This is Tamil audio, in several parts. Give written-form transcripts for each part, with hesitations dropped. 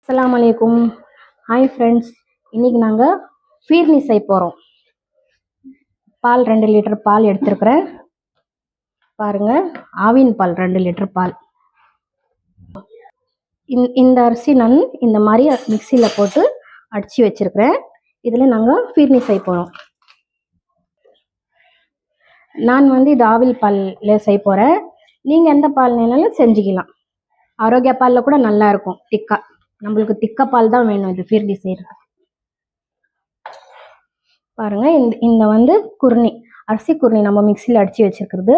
அஸ்ஸலாமு அலைக்கும். ஹாய் ஃப்ரெண்ட்ஸ், இன்றைக்கி நாங்கள் ஃபீர்னி செய்ய போகிறோம். பால் 2 லிட்டர் பால் எடுத்துருக்குறேன். பாருங்கள், ஆவின் பால் 2 லிட்டர் பால். இந்த அரிசி நான் இந்த மாதிரி மிக்சியில் போட்டு அடித்து வச்சுருக்கிறேன். இதில் நாங்கள் ஃபீர்னி செய்ய போகிறோம். நான் இது ஆவில் பாலில் செய்ய போகிறேன். நீங்கள் எந்த பால் வேணாலும் செஞ்சுக்கலாம். ஆரோக்கிய பாலில் கூட நல்லா இருக்கும். திக்கா நம்மளுக்கு திக்க பால் தான் வேணும் இது ஃபீர்னி செய்கிறது. பாருங்கள், இந்த குருணி, அரிசி குருணி நம்ம மிக்சியில் அடித்து வச்சுருக்கிறது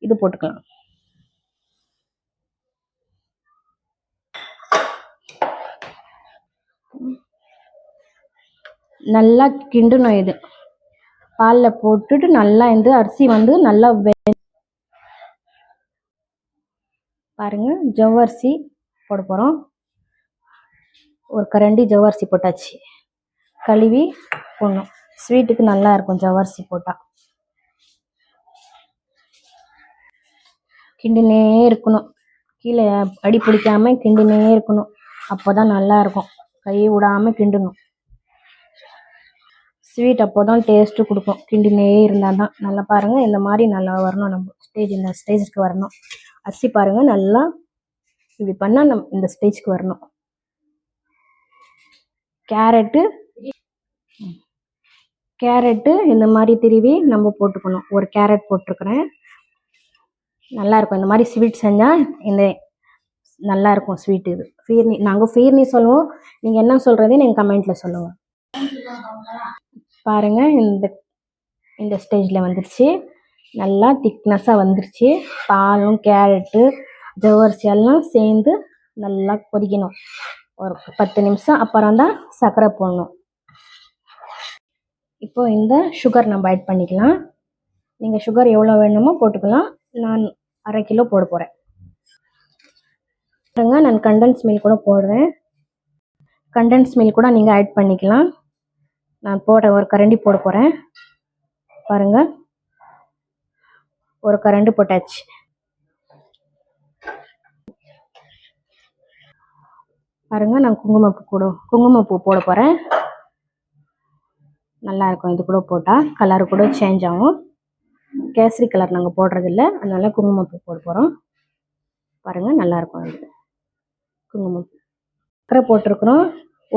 இது போட்டுக்கலாம். நல்லா கிண்டணும். இது பாலில் போட்டுட்டு நல்லா அரிசி நல்லா பாருங்கள், ஜவ்வரிசி போட போகிறோம். ஒரு கரண்டி ஜவ்வரிசி போட்டாச்சு. கழுவி போடணும். ஸ்வீட்டுக்கு நல்லா இருக்கும் ஜவ்வரிசி போட்டால். கிண்டினே இருக்கணும், கீழே அடி பிடிக்காம கிண்டினே இருக்கணும். அப்போ தான் நல்லா இருக்கும். கையை விடாமல் கிண்டணும். ஸ்வீட் அப்போ தான் டேஸ்ட்டு கொடுக்கும். கிண்டினே இருந்தால் தான் நல்லா. பாருங்கள், இந்த மாதிரி நல்லா வரணும். நம்ம இந்த ஸ்டேஜுக்கு வரணும். அரிசி பாருங்கள், நல்லா இப்படி பண்ணால் இந்த ஸ்டேஜுக்கு வரணும். கேரட்டு இந்த மாதிரி திருவி நம்ம போட்டுக்கணும். ஒரு கேரட் போட்டிருக்கிறேன். நல்லாயிருக்கும் இந்த மாதிரி ஸ்வீட் செஞ்சால். நல்லாயிருக்கும் ஸ்வீட். இது ஃபீர்னி, நாங்கள் ஃபீர்னி சொல்லுவோம். நீங்கள் என்ன சொல்கிறதே நீங்கள் கமெண்ட்டில் சொல்லுங்கள். பாருங்கள், இந்த ஸ்டேஜில் வந்துருச்சு. நல்லா திக்னஸாக வந்துருச்சு. பாலும் கேரட்டு ஜவ்வரிசி எல்லாம் சேர்ந்து நல்லா கொதிக்கணும். ஒரு 10 நிமிஷம் அப்புறம் தான் சர்க்கரை போடணும். இப்போ இந்த சுகர் நம்ம ஆட் பண்ணிக்கலாம். நீங்கள் சுகர் எவ்வளோ வேணுமோ போட்டுக்கலாம். நான் 1/2 கிலோ போட போகிறேன். பாருங்க, நான் கண்டென்ஸ் மில்க் கூட போடுறேன். கண்டென்ஸ் மில்க் கூட நீங்கள் ஆட் பண்ணிக்கலாம். நான் ஒரு கரண்டி போட போகிறேன். பாருங்கள், ஒரு கரண்டி போட்டாச்சு. பாருங்கள், நான் குங்குமப்பூ போட போகிறேன். நல்லாயிருக்கும். இது கூட போட்டால் கலர் கூட சேஞ்ச் ஆகும். கேசரி கலர் நாங்கள் போடுறதில்ல, அதனால குங்குமப்பூ போட போகிறோம். பாருங்கள், நல்லாயிருக்கும். இது குங்குமப்பூ சக்கரை போட்டிருக்கிறோம்.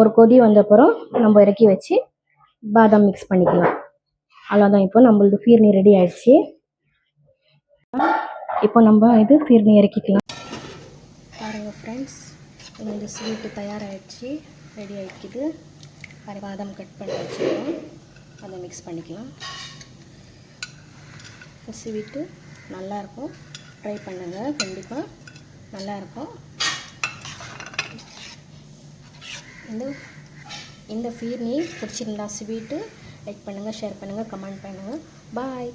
ஒரு கொதி வந்தப்புறம் நம்ம இறக்கி வச்சு பாதாம் மிக்ஸ் பண்ணிக்கலாம். அவ்வளோதான். இப்போ நம்மளது ஃபீர்னி ரெடி ஆயிடுச்சு. இப்போ நம்ம இது ஃபீர்னி இறக்கிக்கலாம். பாருங்கள் ஃப்ரெண்ட்ஸ், இந்த ஸ்வீட்டு தயாராகிடுச்சு, ரெடி ஆகிக்குது. பாதாம் கட் பண்ணி வச்சுருக்கோம், அதை மிக்ஸ் பண்ணிக்கலாம். ஸ்வீட்டு நல்லாயிருக்கும். ட்ரை பண்ணுங்கள், கண்டிப்பாக நல்லாயிருக்கும். இந்த ஃபீர்னி பிடிச்சிருந்தா ஸ்வீட்டு லைக் பண்ணுங்கள், ஷேர் பண்ணுங்கள், கமெண்ட் பண்ணுங்கள். பாய்.